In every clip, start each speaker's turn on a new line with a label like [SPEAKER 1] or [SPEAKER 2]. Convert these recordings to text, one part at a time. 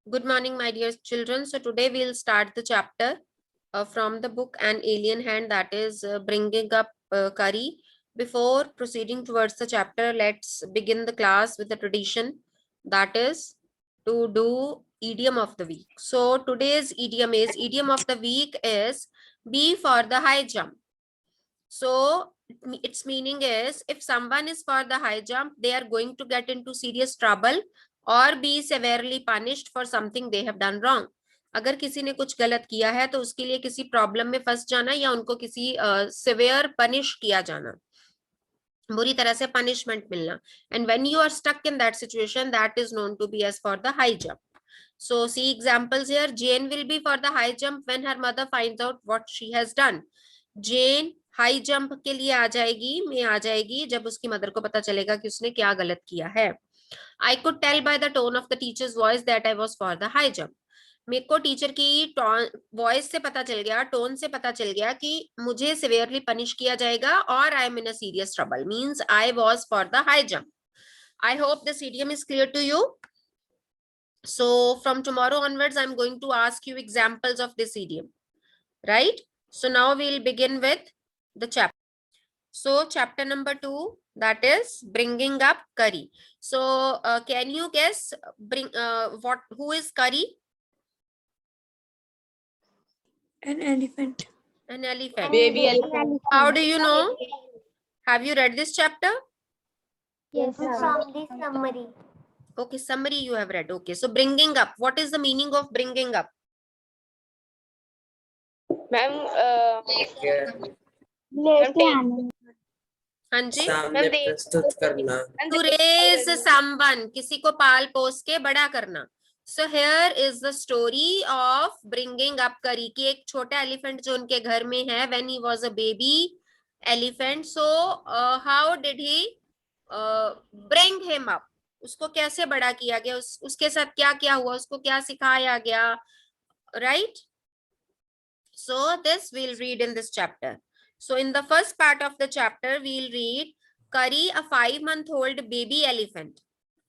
[SPEAKER 1] Good morning, my dear children. So today we'll start the chapter from the book An Alien Hand, that is bringing up curry. Before proceeding towards the chapter, let's begin the class with a tradition, that is to do idiom of the week. So today's idiom of the week is B for the high jump. So its meaning is, if someone is for the high jump, they are going to get into serious trouble or be severely punished for something they have done wrong. अगर किसी ने कुछ गलत किया है तो उसके लिए किसी प्रॉब्लम में फंस जाना या उनको किसी सिवियर पनिश किया जाना, बुरी तरह से पनिशमेंट मिलना. And when you are stuck in that situation, that is known to be as for the high jump. So see examples here. Jane will be for the high jump when her mother finds out what she has done. Jane high jump के लिए आ जाएगी जब उसकी mother को पता चलेगा कि उसने क्या गलत किया है. I could tell by the tone of the teacher's voice that I was for the high jump. मेरे को टीचर की वॉइस से पता चल गया, टोन से पता चल गया कि मुझे सिवियरली पनिश किया जाएगा और I am in a serious trouble, means I was for the high jump. I hope this idiom is clear to you. So from tomorrow onwards, I'm going to ask you examples of this idiom, right? So now we'll begin with the chapter. So chapter number 2, that is bringing up curry. So can you guess who is curry?
[SPEAKER 2] An elephant.
[SPEAKER 1] An elephant.
[SPEAKER 3] Baby elephant.
[SPEAKER 1] How do you know? Have you read this chapter?
[SPEAKER 3] Yes,
[SPEAKER 4] From the summary.
[SPEAKER 1] Okay, summary you have read. Okay, so bringing up, what is the meaning of bringing up?
[SPEAKER 3] Ma'am
[SPEAKER 1] हाँ जी,
[SPEAKER 5] सामने प्रस्तुत करना.
[SPEAKER 1] to raise someone, किसी को पाल पोस के बड़ा करना. So here is the story of bringing up curry, कि एक छोटा एलिफेंट जो उनके घर में है, when he was a baby elephant, so how did he bring him up, उसको कैसे बड़ा किया गया, उसके साथ क्या क्या हुआ, उसको क्या सिखाया गया, right? So this we'll read in this chapter. So in the first part of the chapter we'll read Curry, a 5-month-old baby elephant.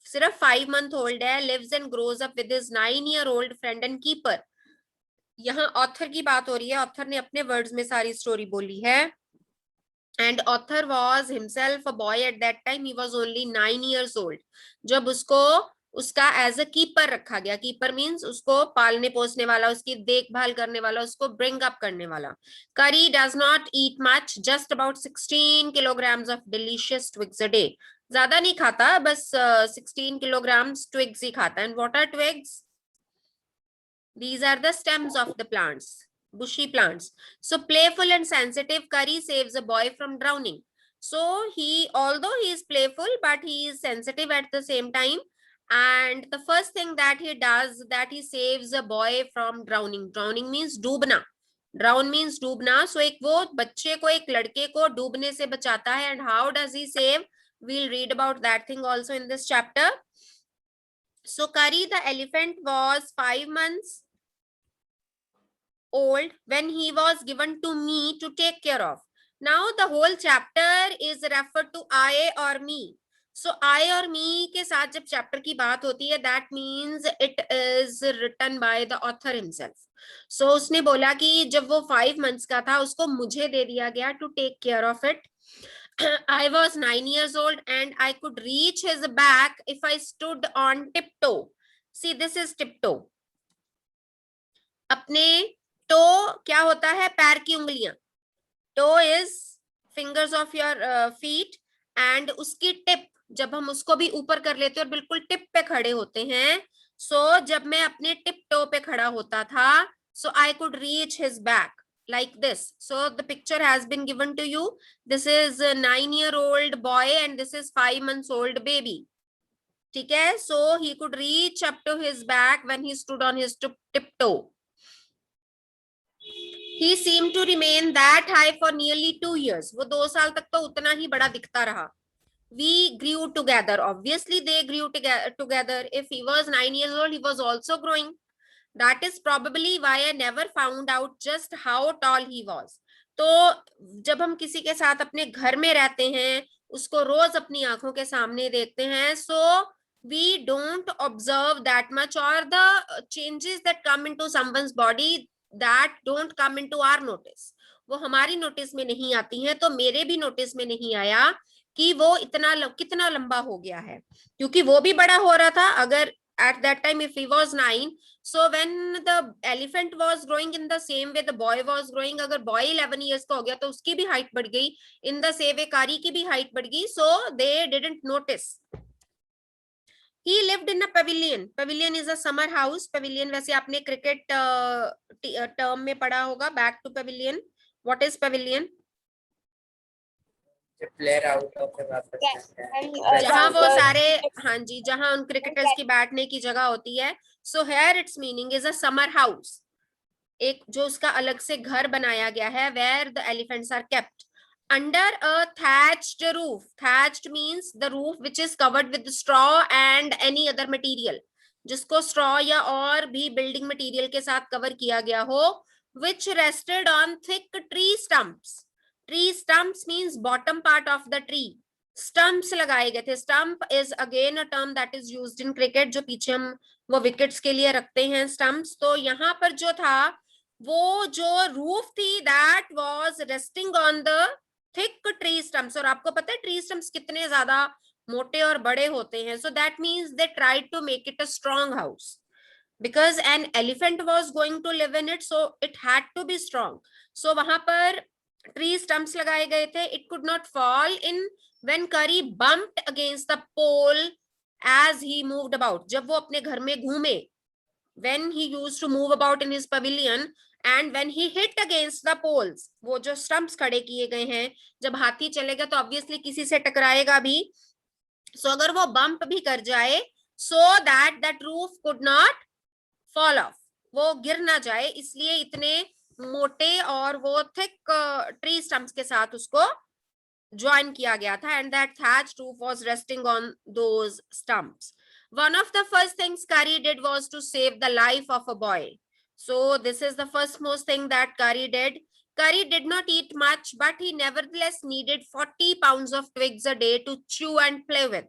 [SPEAKER 1] सिर्फ 5 month old है, lives and grows up with his 9-year-old friend and keeper. यहाँ author की बात हो रही है, author ने अपने वर्ड्स में सारी स्टोरी बोली है. And author was himself a boy at that time. He was only 9 years old. जब उसको उसका एज अ कीपर रखा गया. कीपर मीन्स उसको पालने पोसने वाला, उसकी देखभाल करने वाला, उसको ब्रिंग अप करने वाला. Curry does not eat much, just about 16 kilograms of delicious twigs a day. ज्यादा नहीं खाता, बस 16 kilograms twigs ही खाता. And what are twigs? These are the stems of the plants, bushy plants. So playful and sensitive, Curry saves a boy from drowning. So although he is playful, but he is sensitive at the same time. And the first thing that he does, that he saves a boy from drowning. Drowning means Dumna. Drown means Dumna. So एक वो बच्चे को, एक लड़के को डूबने से बचाता है. And how does he save? We'll read about that thing also in this chapter. So Curry the elephant was 5 months old when he was given to me to take care of. Now the whole chapter is referred to I or me. So I और me के साथ जब chapter की बात होती है, that means it is written by the author himself. So उसने बोला कि जब वो 5 months का था, उसको मुझे दे दिया गया to take care of it. I was 9 years old and I could reach his back if I stood on tiptoe. See, this is tiptoe. अपने टो क्या होता है, पैर की उंगलियां. Toe is fingers of your feet, and उसकी tip जब हम उसको भी ऊपर कर लेते हैं और बिल्कुल टिप पे खड़े होते हैं. सो जब मैं अपने टिप टो पे खड़ा होता था, so I could reach his back like this. So the picture has been given to you. This is a 9-year-old boy and this is 5 months old baby. ठीक है? So he could reach up to his back when he stood on his tiptoe. He seemed to remain that high for nearly 2 years. वो 2 साल तक तो उतना ही बड़ा दिखता रहा. We grew together. Obviously, they grew together. If he was 9 years old, he was also growing. That is probably why I never found out just how tall he was. तो जब हम किसी के साथ अपने घर में रहते हैं, उसको रोज अपनी आंखों के सामने देखते हैं, so we don't observe that much, or the changes that come into someone's body that don't come into our notice, वो हमारी नोटिस में नहीं आती हैं. तो मेरे भी नोटिस में नहीं आया कि वो कितना लंबा हो गया है, क्योंकि वो भी बड़ा हो रहा था. अगर at that time if he was 9, so when the elephant was growing in the same way the boy was growing, अगर boy 11 years का हो गया तो उसकी भी हाइट बढ़ गई, in the same way कारी की भी हाइट बढ़ गई. so they didn't notice. He lived in a pavilion. Pavilion is a summer house. Pavilion वैसे आपने क्रिकेट टर्म में पढ़ा होगा. Back to pavilion. What is pavilion?
[SPEAKER 5] Player out होकर वापस आता है.
[SPEAKER 1] जहाँ वो सारे, हाँ जी, जहाँ उन क्रिकेटर्स की बैठने की जगह होती है. So here its meaning is a summer house. एक जो उसका अलग से घर बनाया गया है, where the elephants are kept under a thatched roof. Thatched means the roof which is covered with straw and any other material, जिसको straw या और भी building material के साथ cover किया गया हो, which rested on thick tree stumps. Tree stumps means bottom part of the tree. Stumps लगाए गए थे. Stump is again a term that is used in cricket, जो पीछे हम वो wickets के लिए रखते हैं stumps. तो यहाँ पर जो था, वो जो roof थी, that was resting on the thick tree stumps. और आपको पता है tree stumps कितने ज्यादा मोटे और बड़े होते हैं. So that means they tried to make it a strong house because an elephant was going to live in it, so it had to be strong. So वहां पर tree stumps लगाए गए थे. It could not fall in when Curry bumped against the pole as he moved about. जब वो अपने घर में घूमे, when he used to move about in his pavilion, and when he hit against the poles, वो जो stumps खड़े किए गए हैं, जब हाथी चलेगा तो obviously किसी से टकराएगा भी. So अगर वो bump भी कर जाए, so that roof could not fall off, वो गिर ना जाए, इसलिए इतने मोटे और वो thick tree stumps के साथ उसको join किया गया था. And that thatched roof was resting on those stumps. One of the first things Curry did was to save the life of a boy. So this is the first most thing that Curry did. Curry did not eat much, but he nevertheless needed 40 pounds of twigs a day to chew and play with.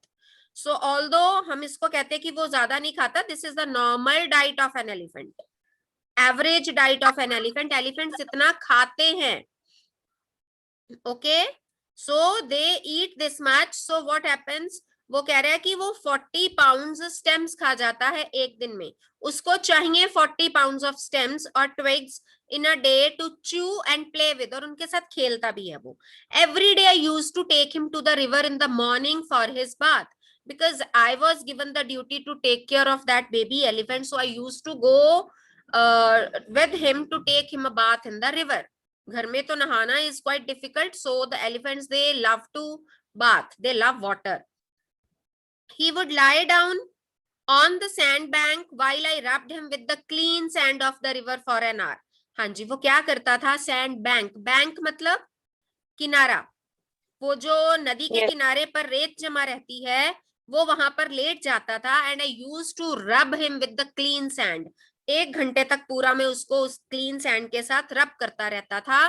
[SPEAKER 1] So although हम इसको कहते हैं कि वो ज्यादा नहीं खाता, this is the normal diet of an elephant. Average diet of an elephant. Elephants इतना खाते हैं. Okay. So they eat this much. So what happens? वो कह रहा है कि वो 40 pounds stems खा जाता है एक दिन में. उसको चाहिए 40 pounds of stems और twigs in a day to chew and play with, और उनके साथ खेलता भी है वो. Every day I used to take him to the river in the morning for his bath, because I was given the duty to take care of that baby elephant. So I used to go with him to take him a bath in the river. घर में तो नहाना is quite difficult, so the elephants, they love to bath, they love water. He would lie down on the sand bank while I rubbed him with the clean sand of the river for an hour. हाँ जी, वो क्या करता था? Sand bank. Bank मतलब किनारा. वो जो नदी के किनारे पर रेत जमा रहती है, वो वहां पर लेट जाता था. And I used to rub him with the clean sand. 1 घंटे तक पूरा मैं उसको उस क्लीन सैंड के साथ रब करता रहता था.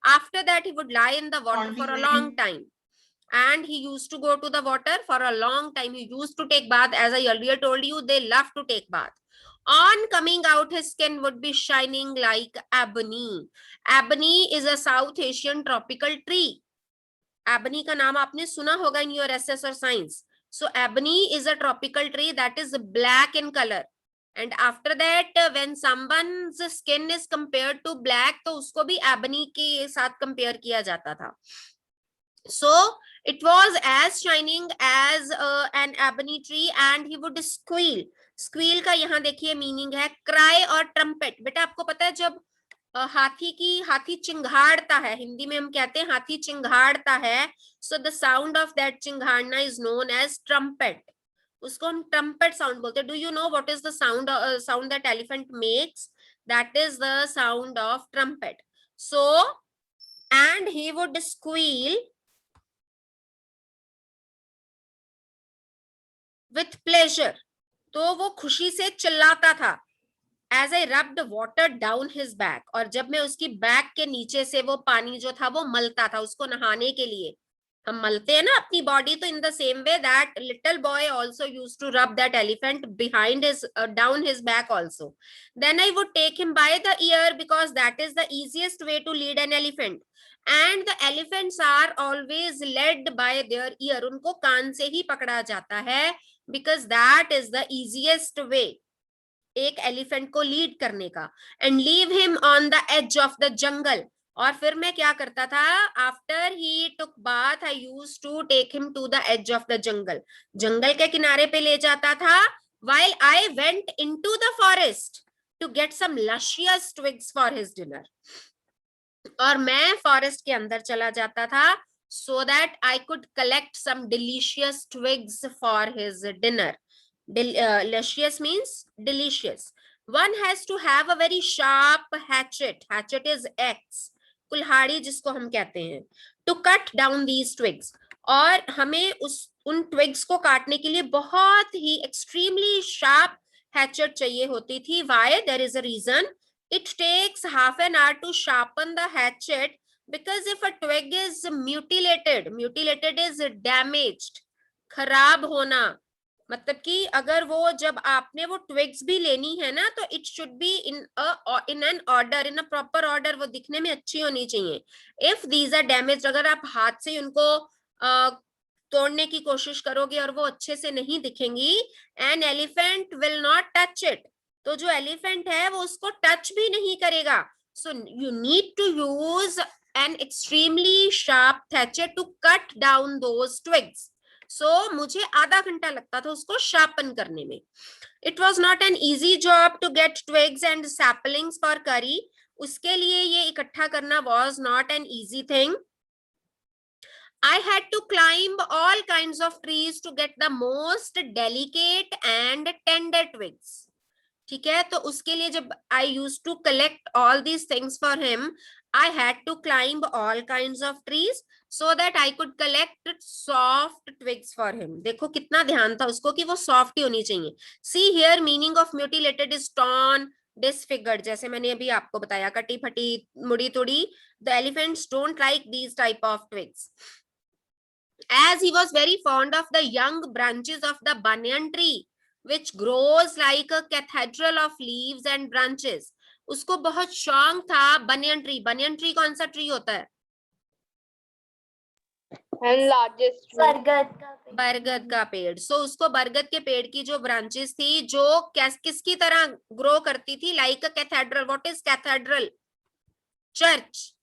[SPEAKER 1] After that he would lie in the water for a long time. And he used to go to the water for a long time. He used to take bath. As I earlier told you, they love to take bath. On coming out, his skin would be shining like ebony. Ebony is a South Asian tropical tree. Ebony का नाम आपने सुना होगा in your SS or science. So ebony is a tropical tree that is black in color. And after that, when someone's skin is compared to black, तो उसको भी ebony के साथ compare किया जाता था. So it was as shining as an ebony tree, and he would squeal. Squeal का यहाँ देखिए मीनिंग है cry और trumpet. बेटा आपको पता है जब हाथी चिंघाड़ता है, हिंदी में हम कहते हैं हाथी चिंघाड़ता है, so the sound of that चिंघाड़ना is known as trumpet. उसको हम trumpet sound बोलते हैं. Do you know what is the sound that elephant makes? That is the sound of trumpet. So, and he would squeal with pleasure. तो वो खुशी से चिल्लाता था. As I rubbed water down his back. और जब मैं उसकी बैक के नीचे से वो पानी जो था वो मलता था उसको नहाने के लिए, हम मलते हैं ना अपनी बॉडी, तो in the same way that little boy also use to rub that elephant behind his down his back also. Then I would take him by the ear because that is the easiest way to lead an elephant. And the elephants are always led by their ear. उनको कान से ही पकड़ा जाता है because that is the easiest way एक elephant को lead करने का. And leave him on the edge of the jungle. और फिर मैं क्या करता था, after he took bath I used to take him to the edge of the jungle. जंगल के किनारे पे ले जाता था. while I went into the forest to get some luscious twigs for his dinner. और मैं फॉरेस्ट के अंदर चला जाता था so that I could collect some delicious twigs for his dinner. Luscious means delicious. One has to have a very sharp hatchet. Hatchet is axe. कुल्हाड़ी जिसको हम कहते हैं. To cut down these twigs. और हमें उन twigs को काटने के लिए बहुत ही extremely sharp hatchet चाहिए होती थी. Why? There is a reason. It takes half an hour to sharpen the hatchet because if a twig is mutilated is damaged, खराब होना, मतलब कि अगर वो जब आपने वो twigs भी लेनी है ना, तो it should be in an order, in a proper order. वो दिखने में अच्छी होनी चाहिए. If these are damaged, अगर आप हाथ से उनको तोड़ने की कोशिश करोगे और वो अच्छे से नहीं दिखेंगी, an elephant will not touch it. तो जो एलिफेंट है वो उसको टच भी नहीं करेगा. So you need to use an extremely sharp hatchet to cut down those twigs. So मुझे आधा घंटा लगता था उसको शार्पन करने में. It was not an easy job to get twigs and saplings for curry. उसके लिए ये इकट्ठा करना was not an easy thing. I had to climb all kinds of trees to get the most delicate and tender twigs. ठीक है, तो उसके लिए जब I used to collect all these things for him, I had to climb all kinds of trees so that I could collect soft twigs for him. देखो कितना ध्यान था उसको कि वो soft ही होनी चाहिए. See here, meaning of mutilated is torn, disfigured. जैसे मैंने अभी आपको बताया, कटी फटी, मुड़ी तुड़ी. The elephants don't like these type of twigs. As he was very fond of the young branches of the banyan tree, which grows like a cathedral of leaves and branches. उसको बहुत शौक था बनियन ट्री. बनियन ट्री कौन सा tree होता है?
[SPEAKER 3] And largest tree.
[SPEAKER 1] बरगद का पेड़. सो उसको बरगद के पेड़ की जो ब्रांचेस थी जो किसकी तरह ग्रो करती थी, like a cathedral. What is cathedral? Church.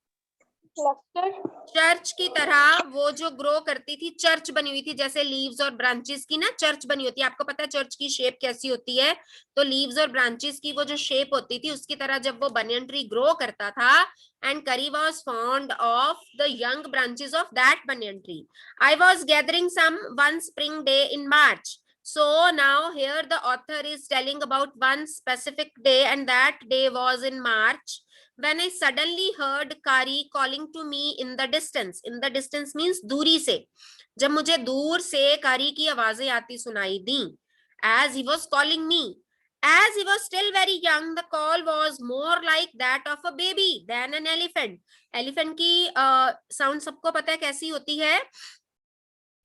[SPEAKER 1] Church की तरह वो जो ग्रो करती थी, चर्च बनी हुई थी जैसे लीव्स और ब्रांचेस की ना चर्च बनी होती है. आपको पता है चर्च की शेप कैसी होती है? तो लीव्स और ब्रांचेस की वो जो शेप होती थी उसकी तरह जब वो बनियन ट्री ग्रो करता था. And Kari was fond of the young branches of that banyan tree. I was gathering some one spring day in March. So now here the author is telling about one specific day, and that day was in March, when I suddenly heard Kari calling to me in the distance. In the distance means दूरी से. जब मुझे दूर से कारी की आवाजें आती सुनाई दी. As he was calling me. As he was still very young, the call was more like that of a baby than an elephant. Elephant की sound सबको पता है कैसी होती है.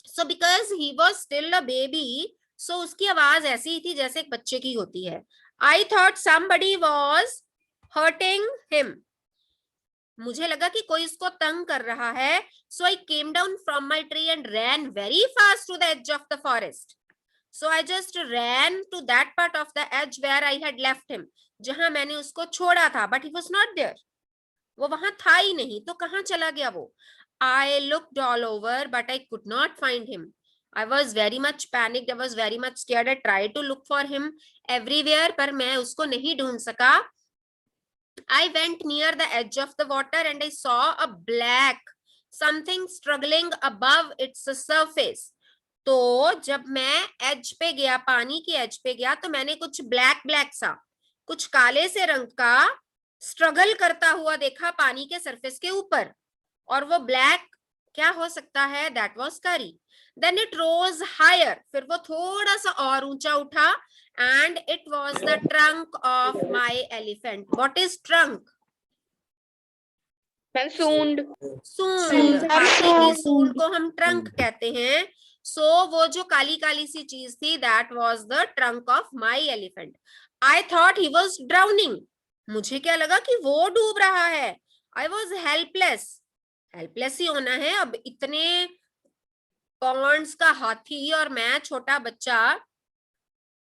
[SPEAKER 1] So because he was still a baby, so उसकी आवाज ऐसी ही थी जैसे एक बच्चे की होती है. I thought somebody was hurting him. मुझे लगा कि कोई इसको तंग कर रहा है. So I came down from my tree and ran very fast to the edge of the forest. So I just ran to that part of the edge where I had left him. जहां मैंने उसको छोड़ा था. But he was not there. वो वहां था ही नहीं. तो कहां चला गया वो? I looked all over, but I could not find him. I was very much panicked. I was very much scared. I tried to look for him everywhere, पर मैं उसको नहीं ढूंढ सका. I went near the edge of the water and I saw a black something struggling above its surface. तो जब मैं as पे गया, पानी की एज पे गया, तो मैंने कुछ ब्लैक सा, कुछ काले से रंग का स्ट्रगल करता हुआ देखा पानी के सरफेस के ऊपर. और वो ब्लैक क्या हो सकता है? That was Kari. Then it rose higher. फिर वो थोड़ा सा और ऊंचा उठा. And it was the trunk of my elephant. What is trunk?
[SPEAKER 3] Ma'am सूंड।
[SPEAKER 1] सूंड, हाथी की सूंड को हम ट्रंक कहते हैं। सो वो जो काली काली सी चीज थी, that was the trunk of my elephant. I thought he was drowning, मुझे क्या लगा कि वो डूब रहा है। आई वाज हेल्पलेस, हेल्पलेस ही होना है, अब इतने पॉन्ड्स का हाथी और मैं छोटा बच्चा,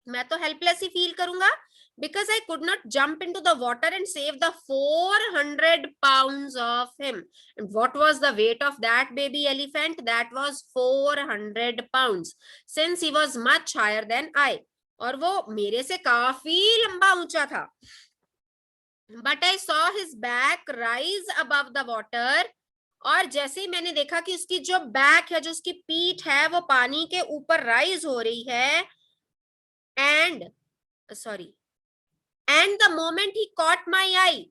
[SPEAKER 1] मैं तो हेल्पलेस ही फील करूंगा, because I could not jump into the water and save the 400 pounds of him. And what was the weight of that baby elephant? That was 400 pounds, since he was much higher than I. और वो मेरे से काफी लंबा ऊंचा था. But I saw his back rise above the water. और जैसे ही मैंने देखा कि उसकी जो बैक है, जो उसकी पीठ है, वो पानी के ऊपर राइज हो रही है, and the moment he caught my eye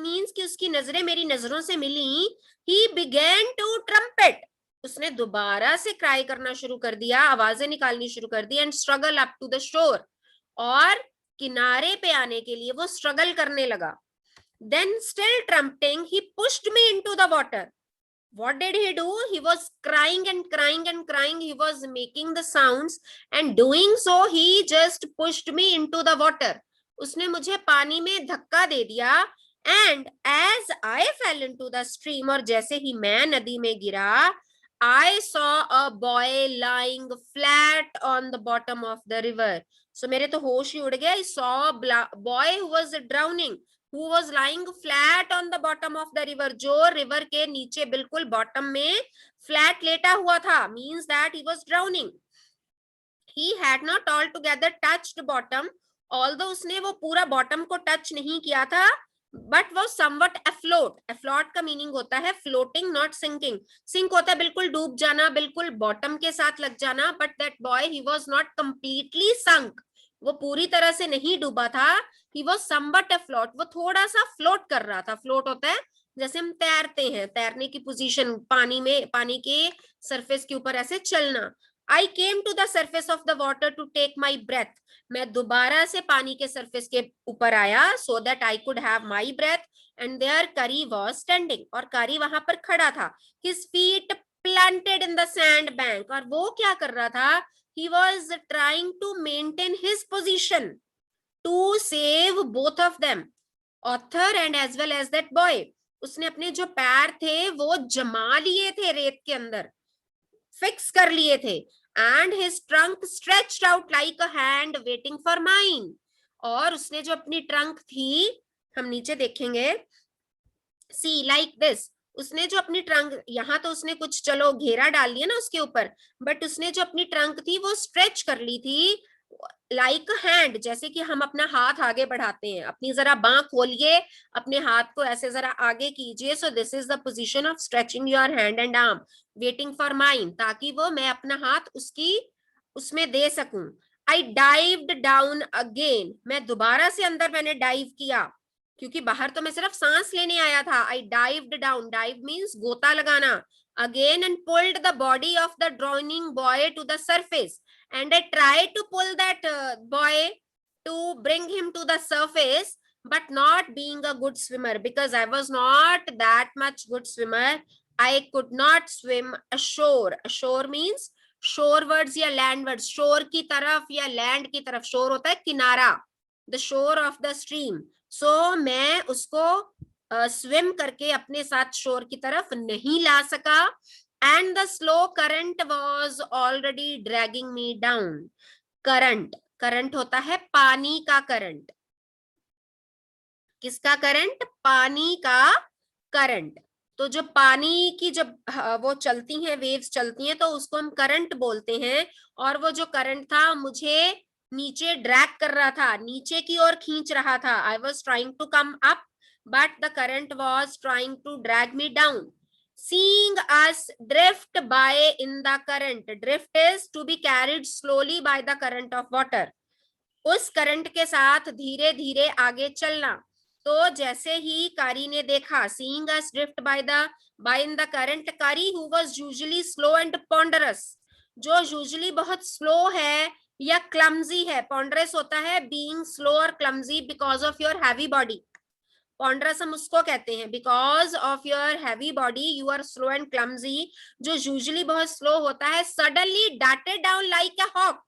[SPEAKER 1] means कि उसकी नजरें मेरी नजरों से मिली, he began to trumpet, उसने दोबारा से क्राई करना शुरू कर दिया, आवाजें निकालनी शुरू कर दी, and struggle up to the shore, और किनारे पे आने के लिए वो स्ट्रगल करने लगा. Then still trumpeting, he pushed me into the water. What did he do? He was crying and crying and crying. He was making the sounds, and doing so, he just pushed me into the water. उसने मुझे पानी में धक्का दे दिया. And as I fell into the stream, और जैसे ही मैं नदी में गिरा, I saw a boy lying flat on the bottom of the river. So मेरे तो होश ही उड़ गया. I saw a boy who was drowning, who was lying flat on the bottom of the river, जो river के नीचे बिल्कुल bottom में flat लेटा हुआ था, means that he was drowning. He had not altogether touched bottom, although उसने वो पूरा bottom को touch नहीं किया था, but was somewhat afloat. Afloat का meaning होता है floating, not sinking. Sink होता है बिल्कुल डूब जाना, बिल्कुल bottom के साथ लग जाना, but that boy, he was not completely sunk. वो पूरी तरह से नहीं डूबा था. He was somewhat afloat, वो थोड़ा सा फ्लोट कर रहा था. फ्लोट होता है जैसे हम तैरते हैं, तैरने की पोजीशन, पानी में, पानी के सरफेस के ऊपर ऐसे चलना. I came to the surface of the water to take my breath. मैं दोबारा से पानी के सरफेस के ऊपर आया, so that I could have my breath. And there Kari was standing, और कारी वहां पर खड़ा था. His feet planted in the sand bank, और वो क्या कर रहा था? He was trying to maintain his position to save both of them, author and as well as that boy. उसने अपने जो पैर थे वो जमा लिए थे रेत के अंदर, फिक्स कर लिए थे. And his trunk stretched out like a hand waiting for mine. और उसने जो अपनी ट्रंक थी, हम नीचे देखेंगे, see like this, उसने जो अपनी ट्रंक, यहाँ तो उसने कुछ चलो घेरा डाल लिया ना उसके ऊपर, बट उसने जो अपनी ट्रंक थी वो स्ट्रेच कर ली थी लाइक हैंड, जैसे कि हम अपना हाथ आगे बढ़ाते हैं. अपनी जरा बांह खोलिए, अपने हाथ को ऐसे जरा आगे कीजिए. So this is the position of stretching your hand and arm, waiting for mine, ताकि वो मैं अपना हाथ उसकी उसमें दे सकूं. आई डाइव्ड डाउन अगेन, मैं दोबारा से अंदर मैंने डाइव किया, क्योंकि बाहर तो मैं सिर्फ सांस लेने आया था. I dived down, dive means गोता लगाना, again, and pulled the body of the drowning boy to the surface. And I tried to pull that boy to bring him to the surface, but not being a good swimmer, because I was not that much good swimmer, I could not swim ashore. Ashore means shorewards या landwards, shore की तरफ या land की तरफ. shore होता है किनारा, the shore of the stream. So मैं उसको swim करके अपने साथ shore की तरफ नहीं ला सका. And the slow current was already dragging me down. current होता है पानी का करंट. किसका करंट? पानी का करंट. तो जो पानी की जब वो चलती हैं, वेव्स चलती हैं, तो उसको हम करंट बोलते हैं. और वो जो करंट था मुझे नीचे ड्रैग कर रहा था, नीचे की ओर खींच रहा था. I was trying to come up, but the current was trying to drag me down. Seeing us drift by in the current. Drift is to be carried slowly by the current of water. उस current के साथ धीरे धीरे आगे चलना. तो जैसे ही कारी ने देखा, seeing us drift by in the current, कारी who was usually slow and ponderous, जो usually बहुत slow है या clumsy है. ponderous होता है being slow or clumsy because of your heavy body. ponderous हम उसको कहते हैं because of your heavy body you are slow and clumsy, जो usually बहुत slow होता है suddenly darted down like a hawk,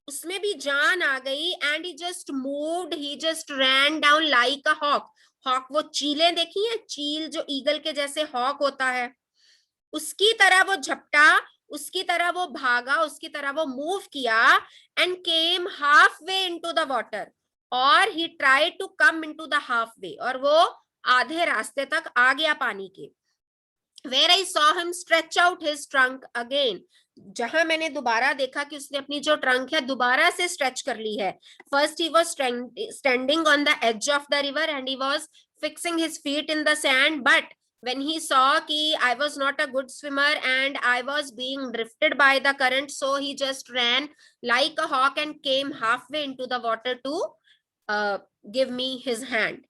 [SPEAKER 1] उसमें भी जान आ गई, and he just moved, he just ran down like a hawk. hawk वो चीलें देखी है, चील जो ईगल के जैसे hawk होता है, उसकी तरह वो झपटा, उसकी तरह वो भागा, उसकी तरह वो मूव किया, and came half way into the water, और he tried to come into the half way, और वो आधे रास्ते तक आ गया पानी के. Where I saw him stretch out his trunk again, जहां मैंने दोबारा देखा कि उसने अपनी जो ट्रंक है दोबारा से स्ट्रेच कर ली है. First he was standing on the edge of the river and he was fixing his feet in the sand, but when he saw कि I was not a good swimmer and I was being drifted by the current, so he just ran like a hawk and came halfway into the water to give me his hand.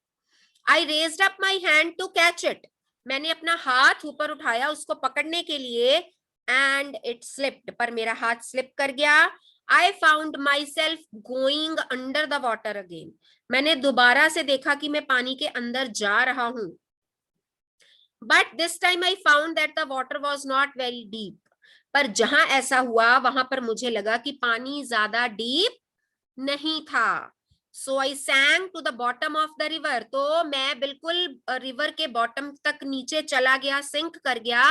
[SPEAKER 1] I raised up my hand to catch it. मैंने अपना हाथ ऊपर उठाया उसको पकड़ने के लिए, and it slipped, पर मेरा हाथ स्लिप कर गया. I found myself going under the water again. मैंने दोबारा से देखा कि मैं पानी के अंदर जा रहा हूं. But this time I found that the water was not very deep. पर जहां ऐसा हुआ वहां पर मुझे लगा कि पानी ज्यादा डीप नहीं था. So I sank to the bottom of the river. तो मैं बिल्कुल रिवर के बॉटम तक नीचे चला गया, सिंक कर गया,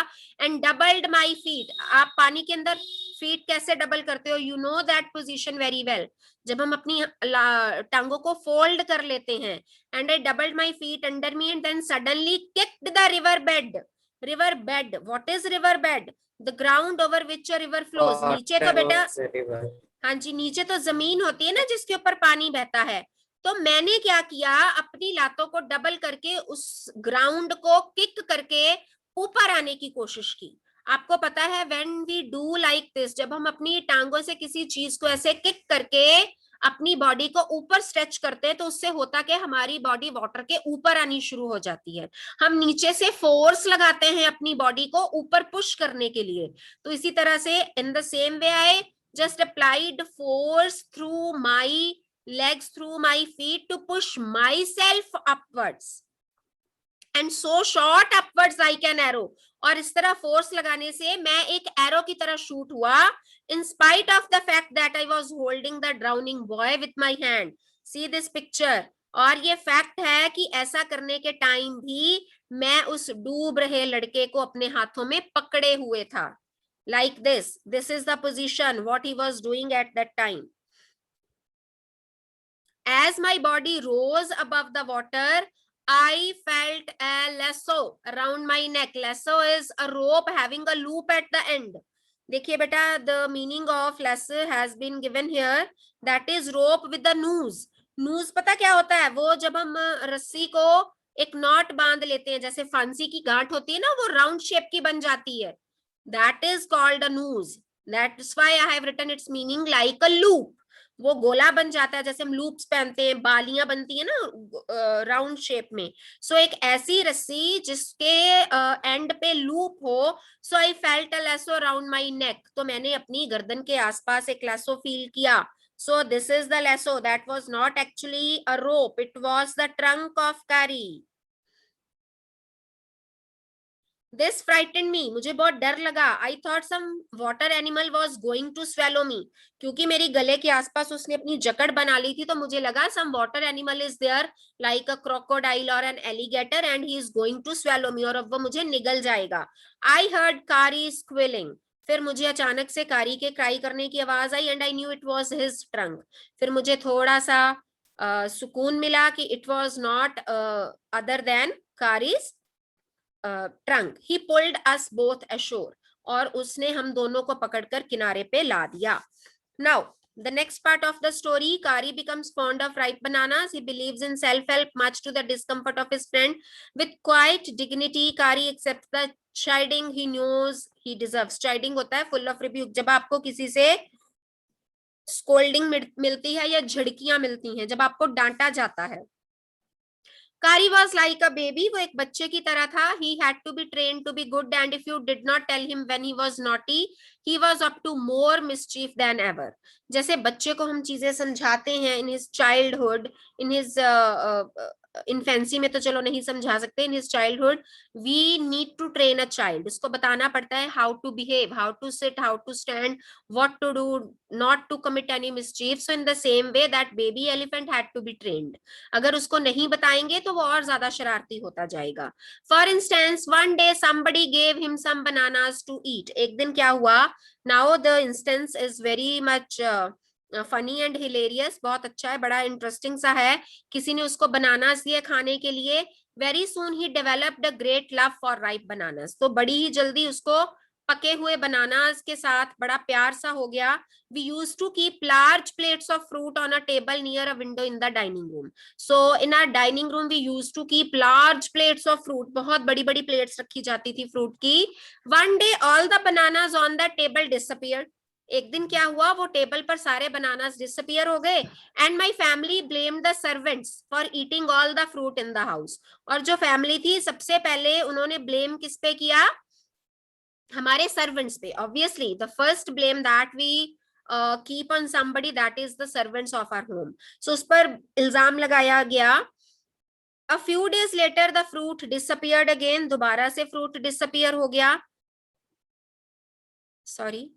[SPEAKER 1] and doubled my feet. आप पानी के अंदर फीट कैसे डबल करते हो? You know that position very well. जब हम अपनी टांगों को फोल्ड कर लेते हैं. And I doubled my feet under me and then suddenly kicked the river bed. River bed. What is river bed? The ground over which a river flows. नीचे तो बेटा, हाँ जी, नीचे तो जमीन होती है ना जिसके ऊपर पानी बहता है. तो मैंने क्या किया, अपनी लातों को डबल करके उस ग्राउंड को किक करके ऊपर आने की कोशिश की. आपको पता है when we do like this, जब हम अपनी टांगों से किसी चीज को ऐसे किक करके अपनी बॉडी को ऊपर स्ट्रेच करते हैं तो उससे होता कि हमारी बॉडी वाटर के ऊपर आनी शुरू हो जाती है. हम नीचे से फोर्स लगाते हैं अपनी बॉडी को ऊपर पुश करने के लिए. तो इसी तरह से इन the same way I just applied force through my legs, through my feet to push myself upwards and so shot upwards like an arrow. और इस तरह फोर्स लगाने से मैं एक एरो की तरह शूट हुआ, in spite of the fact that I was holding the drowning boy with my hand. See this picture. और ये फैक्ट है कि ऐसा करने के टाइम भी मैं उस डूब रहे लड़के को अपने हाथों में पकड़े हुए था. Like this. This is the position what he was doing at that time. As my body rose above the water, I felt a lasso around my neck. Lasso is a rope having a loop at the end. देखिए बेटा, the meaning of lasso has been given here. That is rope with the noose. Noose पता क्या होता है? वो जब हम रस्सी को एक नॉट बांध लेते हैं, जैसे फांसी की गांठ होती है ना, वो राउंड शेप की बन जाती है. That is called a noose. That's why I have written its meaning like a loop. वो गोला बन जाता है, जैसे हम लूप्स पहनते हैं, बालियां बनती है ना राउंड शेप में. सो एक ऐसी रस्सी जिसके एंड पे लूप हो. So I felt a lasso around my neck. तो मैंने अपनी गर्दन के आसपास एक lasso फील किया. So this is the lasso. That was not actually a rope. It was the trunk of Kari. This frightened me. मुझे बहुत डर लगा. I thought some water animal was going to swallow me. क्योंकि मेरी गले के आसपास उसने अपनी जकड़ बना ली थी, तो मुझे लगा some water animal is there like a crocodile or an alligator and he is going to swallow me. और अब वो मुझे निगल जाएगा. I heard Kari squealing. फिर मुझे अचानक से कारी के क्राई करने की आवाज आई and I knew it was his trunk. फिर मुझे थोड़ा सा सुकून मिला कि it was not other than Kari's trunk. He pulled us both ashore. और उसने हम दोनों को पकड़कर किनारे पे ला दिया. Now the next part of the story, Kari becomes fond of ripe bananas. He believes in self-help much to the discomfort of his friend. With quiet dignity, Kari accepts the chiding he knows he deserves. Chiding होता है full of rebuke. जब आपको किसी से scolding मिलती है या झड़कियां मिलती हैं, जब आपको डांटा जाता है. Kari was like a baby. वो एक बच्चे की तरह था. He had to be trained to be good and if you did not tell him when he was naughty, he was up to more mischief than ever. जैसे बच्चे को हम चीजें समझाते हैं in his childhood, in his infancy में तो चलो नहीं समझा सकते, in his childhood we need to train a child, उसको बताना पड़ता है how to behave, how to sit, how to stand, what to do, not to commit any mischief. So in the same way that baby elephant had to be trained. अगर उसको नहीं बताएंगे तो वो और ज्यादा शरारती होता जाएगा. For instance one day somebody gave him some bananas to eat. एक दिन क्या हुआ, now the instance is very much funny and hilarious, बहुत अच्छा है, बड़ा इंटरेस्टिंग सा है. किसी ने उसको बनानास दिए खाने के लिए. Very soon he developed a great love for ripe bananas. तो बड़ी ही जल्दी उसको पके हुए बनानास के साथ बड़ा प्यार सा हो गया. We use to keep large plates of fruit on a table near a window in the dining room. So in our dining room we use to keep large plates of fruit. बहुत बड़ी बड़ी plates रखी जाती थी fruit की. One day all the bananas on the table disappeared. एक दिन क्या हुआ, वो टेबल पर सारे बनानास डिसअपीयर हो गए. And my family blamed the servants for eating all the fruit in the house. और जो फैमिली थी सबसे पहले उन्होंने ब्लेम किस पे किया, हमारे सर्वेंट्स पे. Obviously the first blame that we keep on somebody that is the servants of our home. So उस पर इल्जाम लगाया गया. A few days later the fruit disappeared again. दोबारा से फ्रूट डिसअपीयर हो गया. Sorry,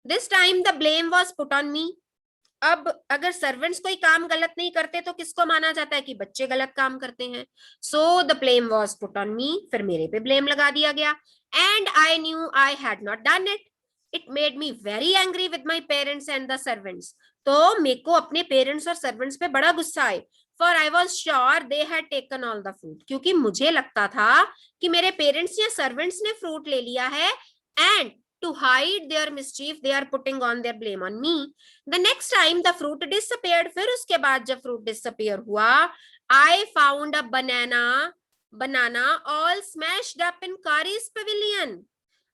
[SPEAKER 1] this time the blame was put on me. अब अगर सर्वेंट्स कोई काम गलत नहीं करते तो किसको माना जाता है कि बच्चे गलत काम करते हैं. So the blame was put on मी. फिर मेरे पे ब्लेम लगा दिया गया. And I knew I had not done it. It made me very angry with my parents and the servants. तो मेरे को अपने पेरेंट्स और सर्वेंट्स पे बड़ा गुस्सा आए. For I was sure they had taken all the fruit. क्योंकि मुझे लगता था कि मेरे पेरेंट्स या सर्वेंट्स ने फ्रूट ले लिया है. And to hide their mischief they are putting on their blame on me. The next time the fruit disappeared, फिर उसके बाद जब fruit disappear हुआ, I found a banana all smashed up in Kari's pavilion.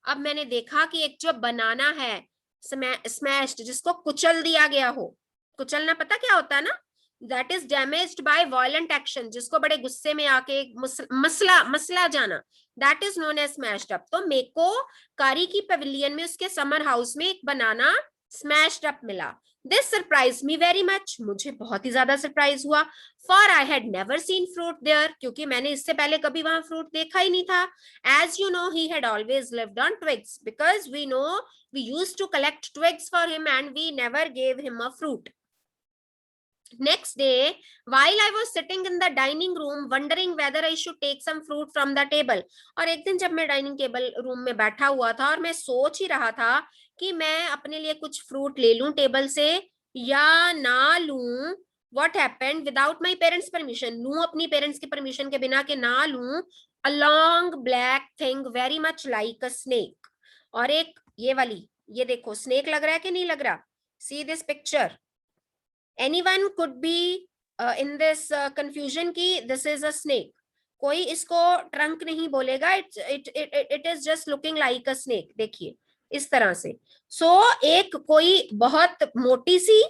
[SPEAKER 1] अब मैंने देखा कि एक जो बनाना है smashed, जिसको कुचल दिया गया हो. कुचलना पता क्या होता है ना, that is damaged by violent action, जिसको बड़े गुस्से में आके मसला जाना, that is known as smashed up. तो मेरे को कारी की पवेलियन में उसके समर हाउस में एक बनाना smashed up मिला. This surprised me very much. मुझे बहुत ही ज्यादा सरप्राइज हुआ. For I had never seen fruit there. क्योंकि मैंने इससे पहले कभी वहां फ्रूट देखा ही नहीं था. As you know, he had always lived on twigs, because we know we used to collect twigs for him and we never gave him a fruit. Next day, while I was sitting in the dining room wondering whether I should take some fruit from the table. और एक दिन जब मैं dining table room में बैठा हुआ था और मैं सोच ही रहा था कि मैं अपने लिए कुछ फ्रूट ले लूं टेबल से या ना लूं. What happened? Without my parents' permission, लूं अपनी पेरेंट्स की परमिशन के बिना, के ना लूं, a long black thing very much like a snake. और एक ये वाली, ये देखो स्नेक लग रहा है कि नहीं लग रहा. See this picture. Anyone could be in this confusion कि this is a snake. कोई इसको ट्रंक नहीं बोलेगा. It is just looking like a snake. देखिए इस तरह से. So एक कोई बहुत मोटी सी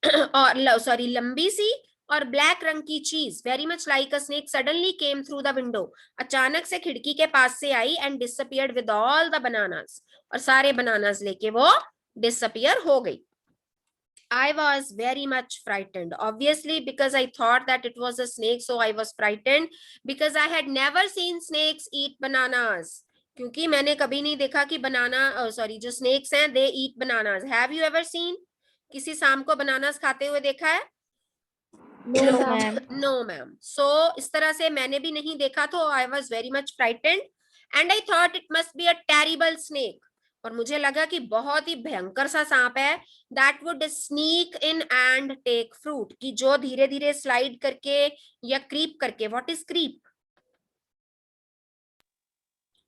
[SPEAKER 1] और सॉरी लंबी सी और ब्लैक रंग की चीज very much like a snake suddenly came through the window. अचानक से खिड़की के पास से आई and disappeared with all the bananas. और सारे बनानास लेके वो disappear हो गई. I was very much frightened, obviously, because I thought that it was a snake. So I was frightened because I had never seen snakes eat bananas. क्योंकि मैंने कभी नहीं देखा कि बनाना जो snakes हैं they eat bananas. Have you ever seen? किसी सांप को बनानास खाते हुए देखा है?
[SPEAKER 2] No, ma'am.
[SPEAKER 1] No, ma'am. So इस तरह से मैंने भी नहीं देखा. तो I was very much frightened and I thought it must be a terrible snake. और मुझे लगा कि बहुत ही भयंकर सा सांप है. That would sneak in and take fruit. कि जो धीरे धीरे स्लाइड करके या क्रीप करके. What is creep?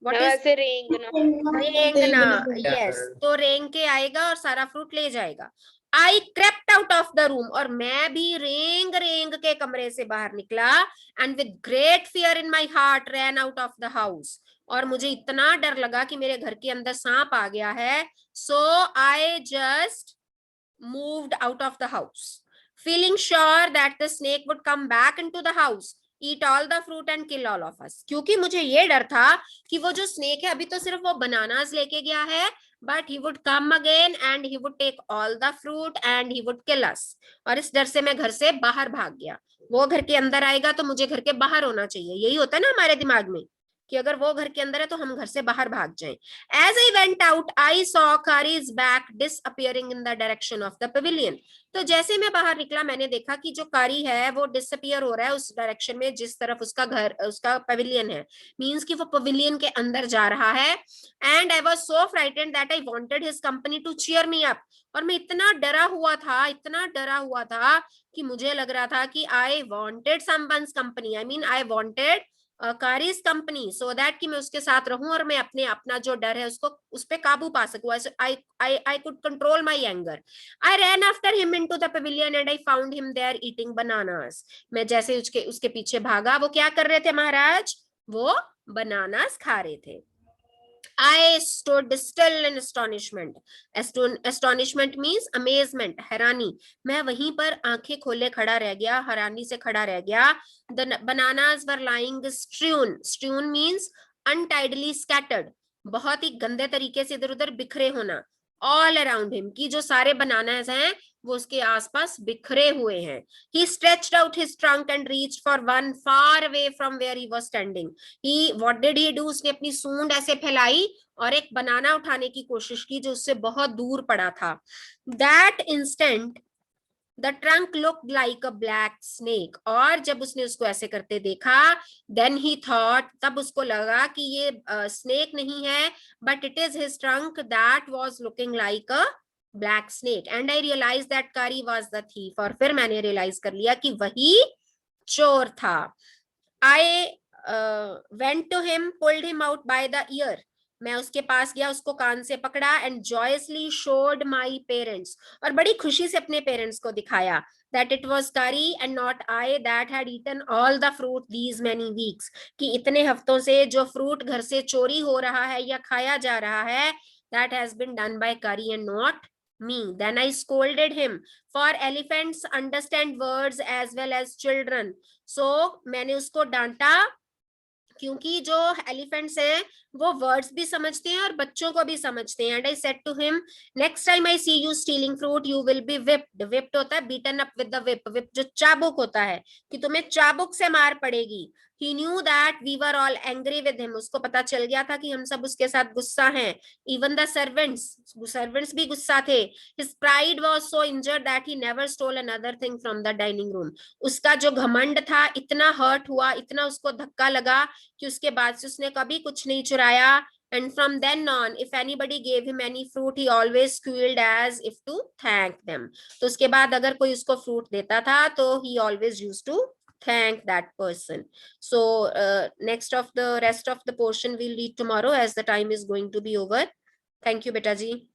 [SPEAKER 1] What is रेंगना? Yes. तो रेंग के आएगा और सारा फ्रूट ले जाएगा. I crept out of the room. और मैं भी रेंग रेंग के कमरे से बाहर निकला. And with great fear in my heart ran out of the house. और मुझे इतना डर लगा कि मेरे घर के अंदर सांप आ गया है. So I just moved out of the house, feeling sure that the snake would come back into the house, eat all the fruit and kill all of us. क्योंकि मुझे ये डर था कि वो जो स्नेक है अभी तो सिर्फ वो बनानास लेके गया है, but he would come again and he would take all the fruit and he would kill us. और इस डर से मैं घर से बाहर भाग गया. वो घर के अंदर आएगा तो मुझे घर के बाहर होना चाहिए. यही होता है ना हमारे दिमाग में कि अगर वो घर के अंदर है तो हम घर से बाहर भाग जाएं. As I went out, I saw Kari's back disappearing in the direction of the pavilion. तो जैसे मैं बाहर निकला मैंने देखा कि जो कारी है वो डिसअपियर हो रहा है उस डायरेक्शन में जिस तरफ उसका घर उसका पवेलियन है. मींस कि वो पवेलियन के अंदर जा रहा है. And I was so frightened that I wanted his company to cheer me up. और मैं इतना डरा हुआ था कि मुझे लग रहा था कि I wanted someone's company. I mean I wanted Carrie's company so that कि मैं उसके साथ रहूं और मैं अपना जो डर है उसको उस पे काबू पा सकूं. I could control my anger. I ran after him into the pavilion and I found him there eating bananas. मैं जैसे उसके पीछे भागा. वो क्या कर रहे थे महाराज? वो बनानास खा रहे थे. I stood still in astonishment. Astonishment means amazement, हैरानी. मैं वहीं पर आंखें खोले खड़ा रह गया, हैरानी से खड़ा रह गया. The bananas were lying strewn. Strewn means untidily scattered. बहुत ही गंदे तरीके से इधर उधर बिखरे होना. All around him, कि जो सारे बनानास हैं वो उसके आसपास बिखरे हुए हैं. He stretched out his trunk and reached for one far away from where he was standing. What did he do? उसने अपनी सूंड ऐसे फैलाई और एक बनाना उठाने की कोशिश की जो उससे बहुत दूर पड़ा था. That instant the trunk looked like a black snake. और जब उसने उसको ऐसे करते देखा then he thought, तब उसको लगा कि ये snake नहीं है but it is his trunk that was looking like a black snake. And I realized that Kari was the thief. और फिर मैंने realize कर लिया कि वही चोर था. I went to him, pulled him out by the ear. मैं उसके पास गया, उसको कान से पकड़ा and joyously showed my parents. और बड़ी खुशी से अपने पेरेंट्स को दिखाया that it was Kari and not I that had eaten all the fruit these many weeks. कि इतने हफ्तों से जो फ्रूट घर से चोरी हो रहा है या खाया जा रहा है that has been done by Kari and not me. Then I scolded him, for elephants understand words as well as children. So मैंने उसको डांटा क्योंकि जो एलिफेंट्स हैं वो वर्ड्स भी समझते हैं और बच्चों को भी समझते हैं. And I said to him, next time I see you stealing fruit you will be whipped. whipped होता है beaten up with the whip. whip जो चाबुक होता है कि तुम्हें चाबुक से मार पड़ेगी. He knew that we were all angry with him. उसको पता चल गया था कि हम सब उसके साथ गुस्सा हैं. Even the servants भी गुस्सा थे. His pride was so injured that he never stole another thing from the dining room. उसका जो घमंड था इतना हर्ट हुआ, इतना उसको धक्का लगा कि उसके बाद से उसने कभी कुछ नहीं चुराया. And from then on, if anybody gave him any fruit, he always squealed as if to thank them. तो उसके बाद अगर कोई उसको फ्रूट देता था तो he always used to thank that person. So next of the rest of the portion we'll read tomorrow as the time is going to be over. Thank you, beta ji.